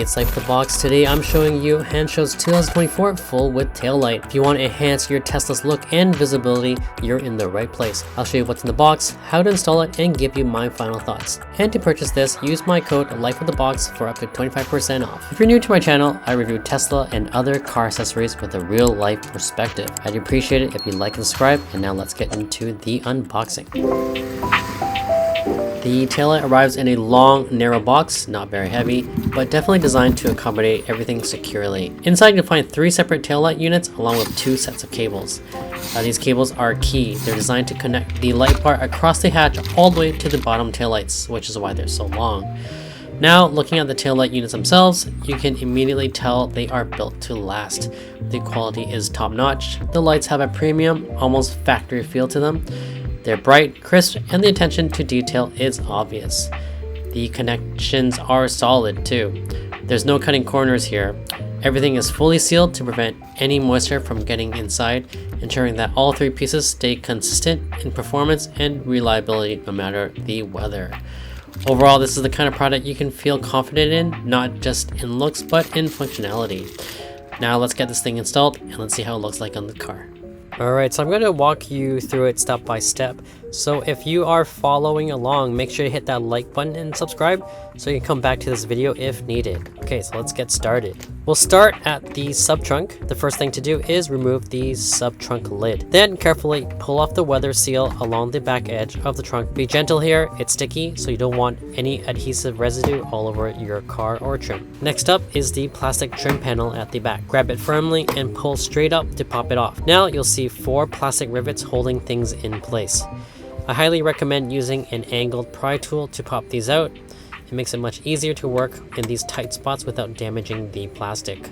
it's Life with the Box. Today I'm showing you Hanssshow's 2024 full width taillight. If you want to enhance your Tesla's look and visibility, you're in the right place. I'll show you what's in the box, how to install it, and give you my final thoughts. And to purchase this, use my code LifeWithTheBox for up to 25% off. If you're new to my channel, I review Tesla and other car accessories with a real life perspective. I'd appreciate it if you like and subscribe, and now let's get into the unboxing. The taillight arrives in a long, narrow box, not very heavy, but definitely designed to accommodate everything securely. Inside you'll find 3 separate taillight units along with 2 sets of cables. These cables are key. They're designed to connect the light bar across the hatch all the way to the bottom taillights, which is why they're so long. Now, looking at the taillight units themselves, you can immediately tell they are built to last. The quality is top-notch. The lights have a premium, almost factory feel to them. They're bright, crisp, and the attention to detail is obvious. The connections are solid too. There's no cutting corners here. Everything is fully sealed to prevent any moisture from getting inside, ensuring that all 3 pieces stay consistent in performance and reliability no matter the weather. Overall, this is the kind of product you can feel confident in, not just in looks, but in functionality. Now let's get this thing installed and let's see how it looks like on the car. Alright, so I'm going to walk you through it step by step. So if you are following along, make sure to hit that like button and subscribe so you can come back to this video if needed. Okay, so let's get started. We'll start at the sub-trunk. The first thing to do is remove the sub-trunk lid. Then carefully pull off the weather seal along the back edge of the trunk. Be gentle here, it's sticky, so you don't want any adhesive residue all over your car or trim. Next up is the plastic trim panel at the back. Grab it firmly and pull straight up to pop it off. Now you'll see 4 plastic rivets holding things in place. I highly recommend using an angled pry tool to pop these out. It makes it much easier to work in these tight spots without damaging the plastic.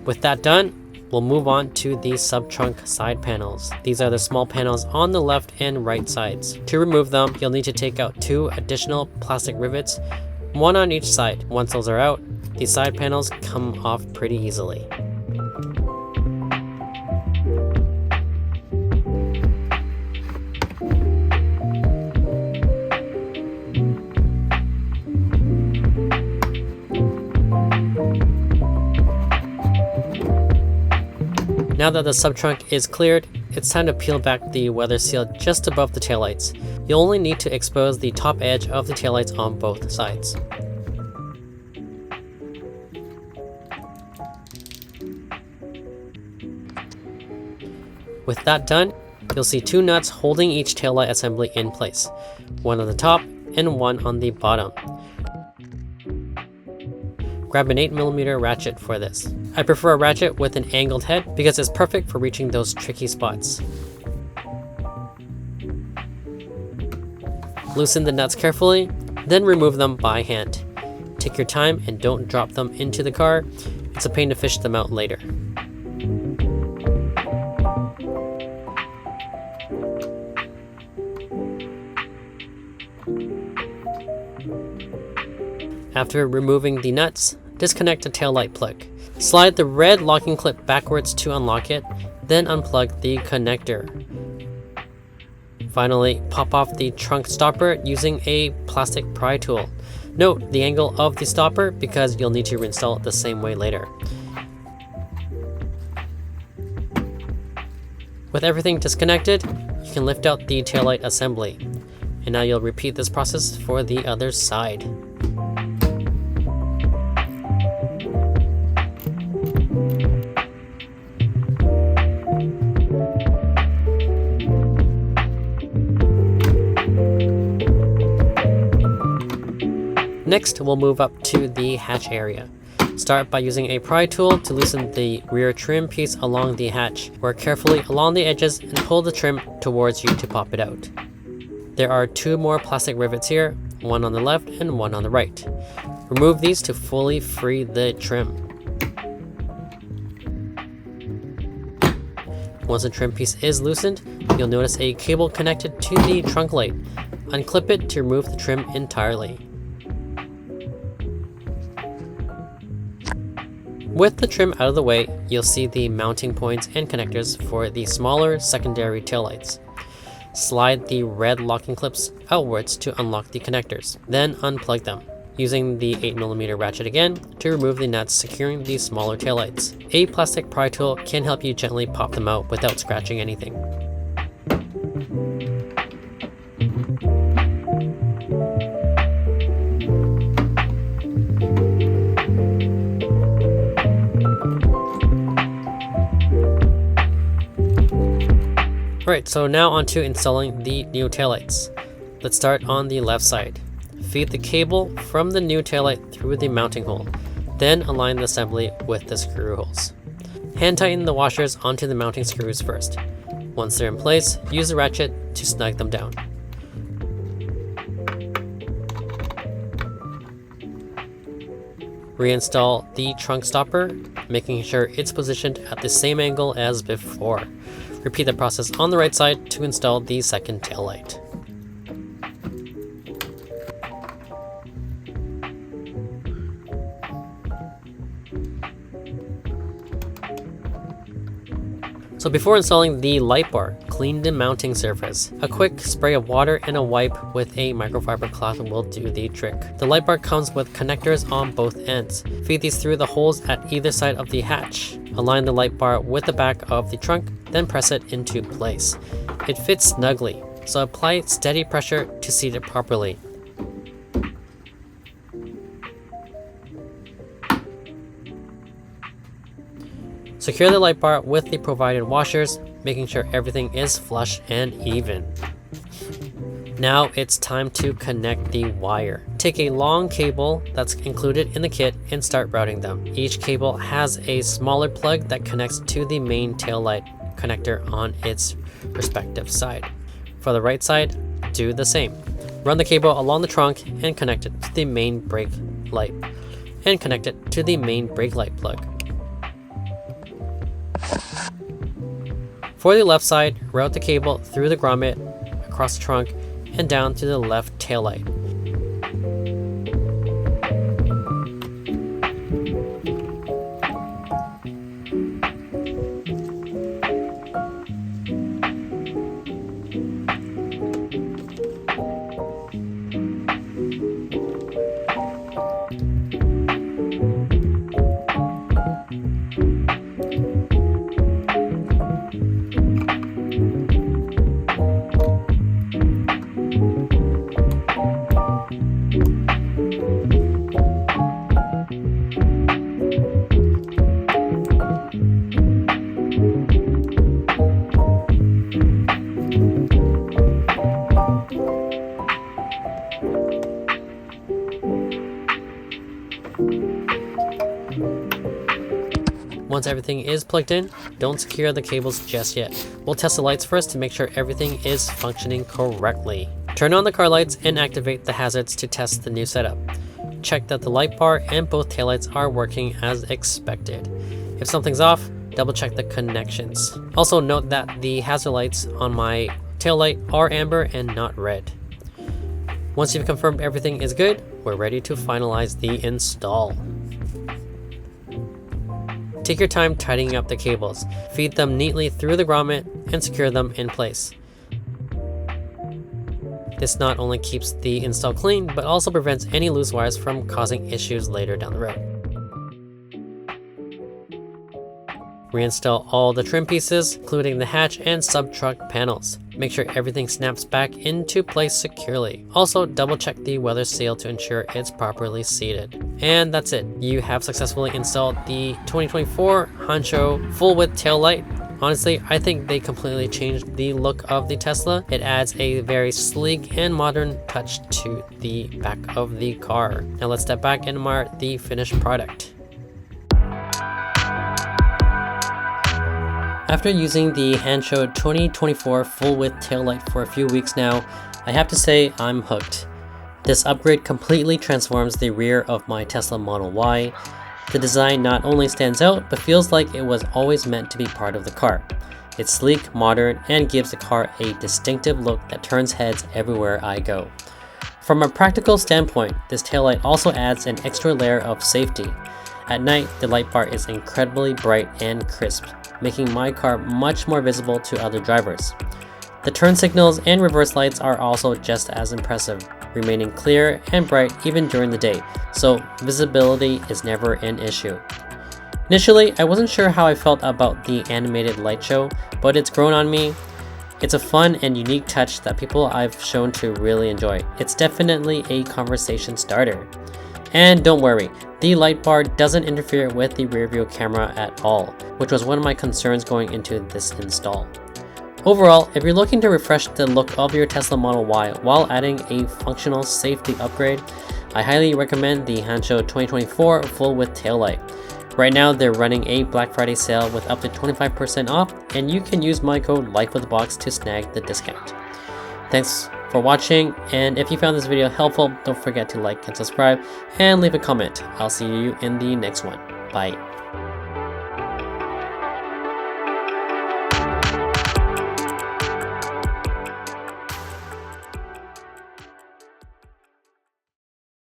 With that done, we'll move on to the sub-trunk side panels. These are the small panels on the left and right sides. To remove them, you'll need to take out 2 additional plastic rivets, 1 on each side. Once those are out, the side panels come off pretty easily. Now that the sub-trunk is cleared, it's time to peel back the weather seal just above the taillights. You'll only need to expose the top edge of the taillights on both sides. With that done, you'll see 2 nuts holding each taillight assembly in place, one on the top and one on the bottom. Grab an 8mm ratchet for this. I prefer a ratchet with an angled head because it's perfect for reaching those tricky spots. Loosen the nuts carefully, then remove them by hand. Take your time and don't drop them into the car. It's a pain to fish them out later. After removing the nuts, disconnect the taillight plug. Slide the red locking clip backwards to unlock it, then unplug the connector. Finally, pop off the trunk stopper using a plastic pry tool. Note the angle of the stopper because you'll need to reinstall it the same way later. With everything disconnected, you can lift out the taillight assembly. And now you'll repeat this process for the other side. Next, we'll move up to the hatch area. Start by using a pry tool to loosen the rear trim piece along the hatch. Work carefully along the edges and pull the trim towards you to pop it out. There are 2 more plastic rivets here, one on the left and one on the right. Remove these to fully free the trim. Once the trim piece is loosened, you'll notice a cable connected to the trunk light. Unclip it to remove the trim entirely. With the trim out of the way, you'll see the mounting points and connectors for the smaller secondary taillights. Slide the red locking clips outwards to unlock the connectors, then unplug them. using the 8mm ratchet again to remove the nuts securing the smaller taillights. A plastic pry tool can help you gently pop them out without scratching anything. Alright, so now onto installing the new taillights. Let's start on the left side. Feed the cable from the new taillight through the mounting hole, then align the assembly with the screw holes. Hand tighten the washers onto the mounting screws first. Once they're in place, use the ratchet to snug them down. Reinstall the trunk stopper, making sure it's positioned at the same angle as before. Repeat the process on the right side to install the second taillight. So before installing the light bar, clean the mounting surface. A quick spray of water and a wipe with a microfiber cloth will do the trick. The light bar comes with connectors on both ends. Feed these through the holes at either side of the hatch. Align the light bar with the back of the trunk, then press it into place. It fits snugly, so apply steady pressure to seat it properly. Secure the light bar with the provided washers, making sure everything is flush and even. Now it's time to connect the wire. Take a long cable that's included in the kit and start routing them. Each cable has a smaller plug that connects to the main taillight connector on its respective side. For the right side, do the same. Run the cable along the trunk and connect it to the main brake light, and connect it to the main brake light plug. For the left side, route the cable through the grommet, across the trunk, and down to the left taillight. Once everything is plugged in, don't secure the cables just yet. We'll test the lights first to make sure everything is functioning correctly. Turn on the car lights and activate the hazards to test the new setup. Check that the light bar and both taillights are working as expected. If something's off, double check the connections. Also note that the hazard lights on my taillight are amber and not red. Once you've confirmed everything is good, we're ready to finalize the install. Take your time tightening up the cables. Feed them neatly through the grommet and secure them in place. This not only keeps the install clean, but also prevents any loose wires from causing issues later down the road. Reinstall all the trim pieces, including the hatch and sub-truck panels. Make sure everything snaps back into place securely. Also, double check the weather seal to ensure it's properly seated. And that's it. You have successfully installed the 2024 Hansshow full-width taillight. Honestly, I think they completely changed the look of the Tesla. It adds a very sleek and modern touch to the back of the car. Now let's step back and admire the finished product. After using the Hansshow 2024 full-width taillight for a few weeks now, I have to say I'm hooked. This upgrade completely transforms the rear of my Tesla Model Y. The design not only stands out, but feels like it was always meant to be part of the car. It's sleek, modern, and gives the car a distinctive look that turns heads everywhere I go. From a practical standpoint, this taillight also adds an extra layer of safety. At night, the light bar is incredibly bright and crisp, making my car much more visible to other drivers. The turn signals and reverse lights are also just as impressive. remaining clear and bright even during the day, so visibility is never an issue. Initially, I wasn't sure how I felt about the animated light show, but it's grown on me. It's a fun and unique touch that people I've shown to really enjoy. It's definitely a conversation starter. And don't worry, the light bar doesn't interfere with the rear view camera at all, which was one of my concerns going into this install. Overall, if you're looking to refresh the look of your Tesla Model Y while adding a functional safety upgrade, I highly recommend the Hansshow 2024 full width taillight. Right now, they're running a Black Friday sale with up to 25% off, and you can use my code lifewithabox to snag the discount. Thanks for watching, and if you found this video helpful, don't forget to like and subscribe and leave a comment. I'll see you in the next one. Bye.